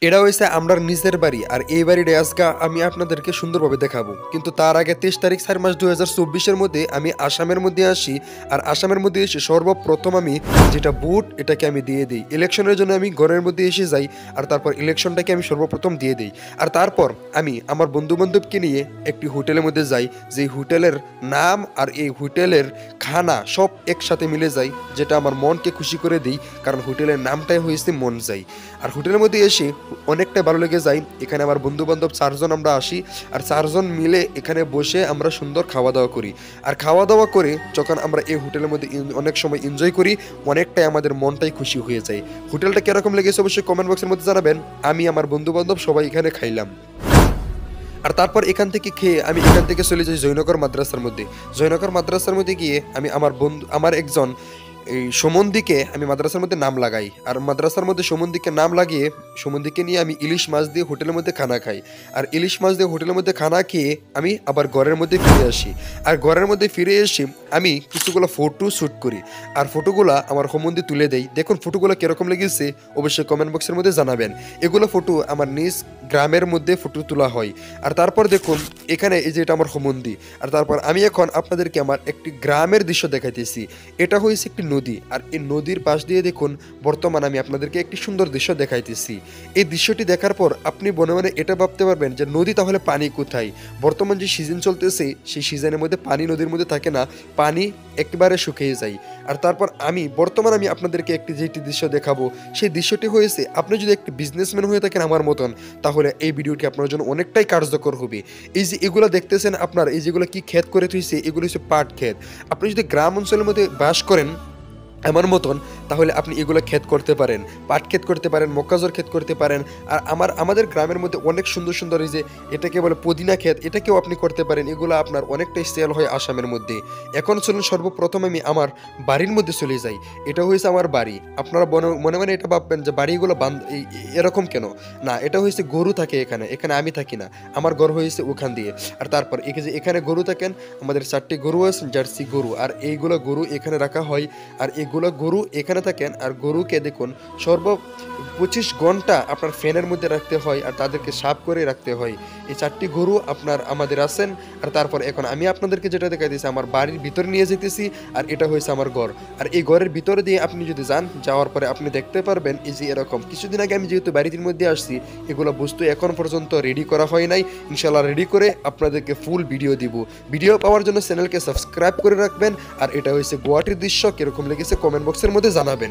এটা হইছে আমরার নিজের বাড়ি আর এই বাড়িটা আজকে আমি আপনাদেরকে সুন্দরভাবে দেখাবো। কিন্তু তার আগে 23 তারিখ 4 মাস 2024 মধ্যে আমি আসামের মধ্যে আসি। আর আসামের মধ্যে এসে সর্বপ্রথম আমি যেটা ভোট এটাকে আমি দিয়ে দিই। ইলেকশনের জন্য আমি ঘরের মধ্যে এসে যাই আর তারপর ইলেকশনটাকে আমি সর্বপ্রথম দিয়ে দিই। আর তারপর আমি আমার বন্ধু-বান্ধবকে নিয়ে একটি হোটেলের মধ্যে যাই, যেই হোটেলের নাম আর এই হোটেলের খানা সব একসাথে মিলে যায়, যেটা আমার মনকে খুশি করে দিই, কারণ হোটেলের নামটাই হয়েছে মন যাই। আর হোটেলের মধ্যে এসে অনেকটাই ভালো লেগে যায়। এখানে আমার বন্ধু বান্ধব 4 জন আমরা আসি আর 4 জন মিলে এখানে বসে আমরা সুন্দর খাওয়া দাওয়া করি। আর খাওয়া দাওয়া করে যখন আমরা এই হোটেলের মধ্যে অনেক সময় এনজয় করি, অনেকটাই আমাদের মনটাই খুশি হয়ে যায়। হোটেলটা কিরকম লেগেছে অবশ্যই কমেন্ট বক্সের মধ্যে জানাবেন। আমি আমার বন্ধু বান্ধব সবাই এখানে খাইলাম। আর তারপর এখান থেকে খেয়ে আমি এখান থেকে চলে যাই জয়নগর মাদ্রাসার মধ্যে। জয়নগর মাদ্রাসার মধ্যে গিয়ে আমি আমার একজন এই সুমনদীকে আমি মাদ্রাসার মধ্যে নাম লাগাই। আর মাদ্রাসার মধ্যে সুমনদীকে নাম লাগিয়ে সুমনদীকে নিয়ে আমি ইলিশ মাছ দিয়ে হোটেলের মধ্যে খানা খাই। আর ইলিশ মাছ দিয়ে হোটেলের মধ্যে খানা খেয়ে আমি আবার ঘরের মধ্যে ফিরে আসি। আর ঘরের মধ্যে ফিরে এসে আমি কিছুগুলো ফটো শ্যুট করি। আর ফটোগুলো আমার সম্বন্ধে তুলে দেই। দেখুন ফটোগুলো কীরকম লেগেছে অবশ্যই কমেন্ট বক্সের মধ্যে জানাবেন। এগুলো ফটো আমার নিজ গ্রামের মধ্যে ফটো তোলা হয়। আর তারপর দেখুন এখানে এই যে এটা আমার সম্বন্ধী। আর তারপর আমি এখন আপনাদেরকে আমার একটি গ্রামের দৃশ্য দেখাইতেছি। এটা হয়েছে একটি নদী। আর এই নদীর পাশ দিয়ে দেখুন বর্তমানে আমি আপনাদেরকে একটি সুন্দর দৃশ্য দেখাইতেছি। এই দৃশ্যটি দেখার পর আপনি মনে মনে এটা ভাবতে পারবেন যে নদী তাহলে পানি কোথায়। বর্তমান যে সিজন চলতেছে সেই সিজনের মধ্যে পানি নদীর মধ্যে থাকে না, পানি একেবারে শুকিয়ে যায়। আর তারপর আমি আপনাদেরকে যেটি দৃশ্য দেখাবো, সেই দৃশ্যটি হয়েছে আপনি যদি একটি বিজনেসম্যান হয়ে থাকেন আমার মতন, তাহলে এই ভিডিওটি আপনার জন্য অনেকটাই কার্যকর হবে। এই যে এগুলো দেখতেছেন আপনার, এই যেগুলো কি ক্ষেত করে থইছে, এগুলো হচ্ছে পাট ক্ষেত। আপনি যদি গ্রাম অঞ্চলের মধ্যে বাস করেন আমার মতন, তাহলে আপনি এগুলো ক্ষেত করতে পারেন, পাট ক্ষেত করতে পারেন, মক্কাজোর ক্ষেত করতে পারেন। আর আমাদের গ্রামের মধ্যে অনেক সুন্দর সুন্দর এই যে এটাকে বলে পুদিনা ক্ষেত, এটাকেও আপনি করতে পারেন। এগুলো আপনার অনেকটাই সেল হয় আসামের মধ্যে। এখন চলুন সর্বপ্রথম আমি আমার বাড়ির মধ্যে চলে যাই। এটা হয়েছে আমার বাড়ি। আপনারা মনে মনে এটা ভাববেন যে বাড়িগুলো এরকম কেন। না, এটা হয়েছে গরু থাকে এখানে, এখানে আমি থাকি না, আমার ঘর হয়েছে ওখান দিয়ে। আর তারপর এখানে গরু থাকেন, আমাদের 4টি গরু আছে, জার্সি গরু। আর এইগুলো গরু এখানে রাখা হয়। আর এগুলো গরু এখানে থাকেন। আর গরুকে দেখুন 25 ঘন্টা আপনার ফ্যানের মধ্যে রাখতে হয় আর তাদেরকে সাফ করে রাখতে হয়। এই 4টি গরু আমাদের আছেন। আর তারপর এখন আমি আপনাদেরকে যেটা দেখাইতেছি আমার বাড়ির ভিতরে নিয়ে যেতেছি। আর এটা হয়েছে আমার ঘর। আর এই ঘরের ভিতরে দিয়ে আপনি যদি যান, যাওয়ার পরে আপনি দেখতে পারবেন এই যে এরকম কিছুদিন আগে আমি যেহেতু বাড়ির মধ্যে আসছি, এগুলো বস্তু এখন পর্যন্ত রেডি করা হয় নাই। ইনশাল্লাহ রেডি করে আপনাদেরকে ফুল ভিডিও দিব। ভিডিও পাওয়ার জন্য চ্যানেলকে সাবস্ক্রাইব করে রাখবেন। আর এটা হয়েছে গুয়াহাটির দৃশ্য, কিরকম লেগেছে কমেন্ট বক্সের মধ্যে জানাবেন।